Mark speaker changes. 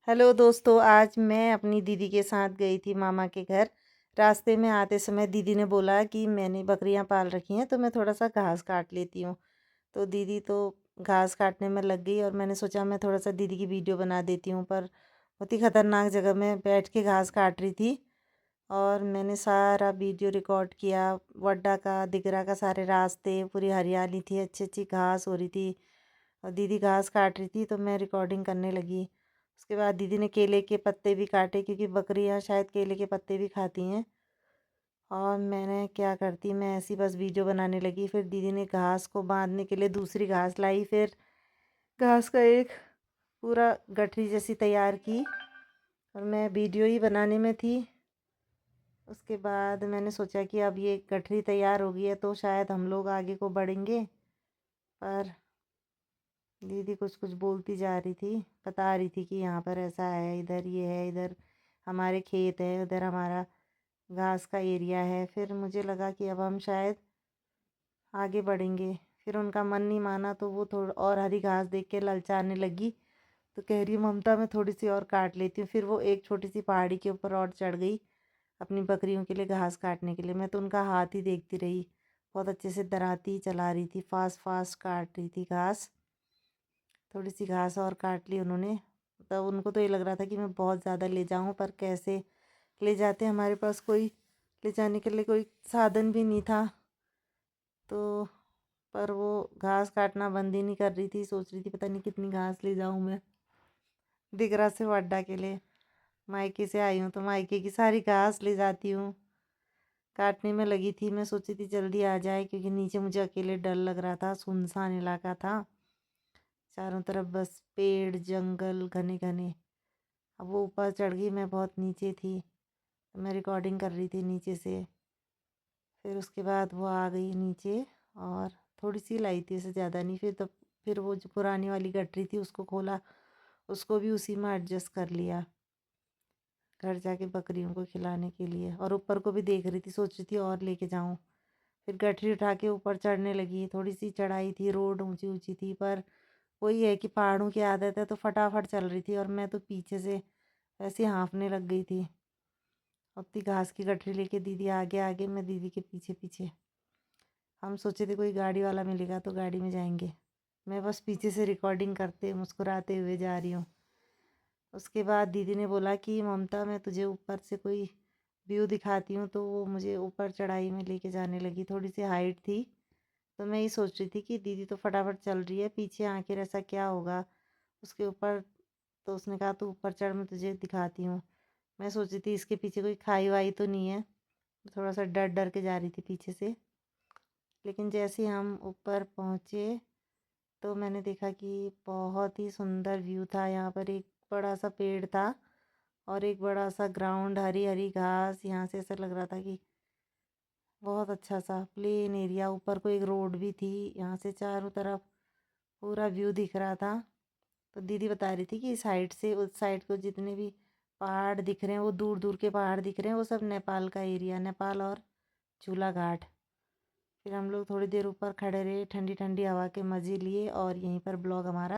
Speaker 1: Hello दोस्तों, आज मैं अपनी दीदी के साथ गई थी मामा के घर। रास्ते में आते समय दीदी ने बोला कि मैंने बकरियां पाल रखी हैं तो मैं थोड़ा सा घास काट लेती हूँ। तो दीदी तो घास काटने में लग गई और मैंने सोचा मैं थोड़ा सा दीदी की वीडियो बना देती हूँ। पर बहुत ही ख़तरनाक जगह में बैठ के घास काट रही थी और मैंने सारा वीडियो रिकॉर्ड किया। वड्डा का, दिगरा का, सारे रास्ते, पूरी हरियाली थी, अच्छी अच्छी घास हो रही थी और दीदी घास काट रही थी तो मैं रिकॉर्डिंग करने लगी। उसके बाद दीदी ने केले के पत्ते भी काटे क्योंकि बकरियां शायद केले के पत्ते भी खाती हैं। और मैंने क्या करती, मैं ऐसी बस वीडियो बनाने लगी। फिर दीदी ने घास को बांधने के लिए दूसरी घास लाई, फिर घास का एक पूरा गठरी जैसी तैयार की और मैं वीडियो ही बनाने में थी। उसके बाद मैंने सोचा कि अब ये गठरी तैयार हो गई है तो शायद हम लोग आगे को बढ़ेंगे। पर दीदी कुछ कुछ बोलती जा रही थी, बता रही थी कि यहाँ पर ऐसा है, इधर ये है, इधर हमारे खेत है, उधर हमारा घास का एरिया है। फिर मुझे लगा कि अब हम शायद आगे बढ़ेंगे। फिर उनका मन नहीं माना तो वो थोड़ा और हरी घास देख के ललचाने लगी। तो कह रही ममता मैं थोड़ी सी और काट लेती हूँ। फिर वो एक छोटी सी पहाड़ी के ऊपर और चढ़ गई अपनी बकरियों के लिए घास काटने के लिए। मैं तो उनका हाथ ही देखती रही। बहुत अच्छे से दराती चला रही थी, फास्ट फास्ट काट रही थी घास। थोड़ी सी घास और काट ली उन्होंने। तब उनको तो ये लग रहा था कि मैं बहुत ज़्यादा ले जाऊँ, पर कैसे ले जाते, हमारे पास कोई ले जाने के लिए कोई साधन भी नहीं था। तो पर वो घास काटना बंद ही नहीं कर रही थी। सोच रही थी पता नहीं कितनी घास ले जाऊँ मैं दिगरा से वड्डा के लिए। मायके से आई हूँ तो मायके की सारी घास ले जाती हूँ। काटने में लगी थी, मैं सोची थी जल्दी आ जाए क्योंकि नीचे मुझे अकेले डर लग रहा था। सुनसान इलाका था, चारों तरफ बस पेड़ जंगल घने घने। अब वो ऊपर चढ़ गई, मैं बहुत नीचे थी, मैं रिकॉर्डिंग कर रही थी नीचे से। फिर उसके बाद वो आ गई नीचे और थोड़ी सी लाई थी, इसे ज़्यादा नहीं। फिर वो जो पुरानी वाली गठरी थी उसको खोला, उसको भी उसी में एडजस्ट कर लिया घर जाके बकरियों को खिलाने के लिए। और ऊपर को भी देख रही थी, सोच रही थी और लेके जाऊं। फिर गठरी उठा के ऊपर चढ़ने लगी। थोड़ी सी चढ़ाई थी, रोड ऊंची ऊंची थी, पर वही है कि पहाड़ों की आदत है तो फटाफट चल रही थी और मैं तो पीछे से ऐसे हाँफने लग गई थी। अपनी घास की गठरी लेके दीदी आगे आगे, मैं दीदी के पीछे पीछे। हम सोचे थे कोई गाड़ी वाला मिलेगा तो गाड़ी में जाएंगे। मैं बस पीछे से रिकॉर्डिंग करते मुस्कुराते हुए जा रही हूँ। उसके बाद दीदी ने बोला कि ममता मैं तुझे ऊपर से कोई व्यू दिखाती हूँ। तो वो मुझे ऊपर चढ़ाई में लेके जाने लगी। थोड़ी सी हाइट थी तो मैं ये सोच रही थी कि दीदी तो फटाफट चल रही है, पीछे आखिर ऐसा क्या होगा उसके ऊपर। तो उसने कहा तू ऊपर चढ़, मैं तुझे दिखाती हूँ। मैं सोच रही थी इसके पीछे कोई खाई वाई तो नहीं है। थोड़ा सा डर डर के जा रही थी पीछे से। लेकिन जैसे हम ऊपर पहुँचे तो मैंने देखा कि बहुत ही सुंदर व्यू था। यहाँ पर एक बड़ा सा पेड़ था और एक बड़ा सा ग्राउंड, हरी हरी घास। यहाँ से ऐसा लग रहा था कि बहुत अच्छा सा प्लेन एरिया। ऊपर को एक रोड भी थी, यहाँ से चारों तरफ पूरा व्यू दिख रहा था। तो दीदी बता रही थी कि इस साइड से उस साइड को जितने भी पहाड़ दिख रहे हैं, वो दूर दूर के पहाड़ दिख रहे हैं, वो सब नेपाल का एरिया, नेपाल और झूला घाट। फिर हम लोग थोड़ी देर ऊपर खड़े रहे, ठंडी ठंडी हवा के मज़े लिए और यहीं पर ब्लॉग हमारा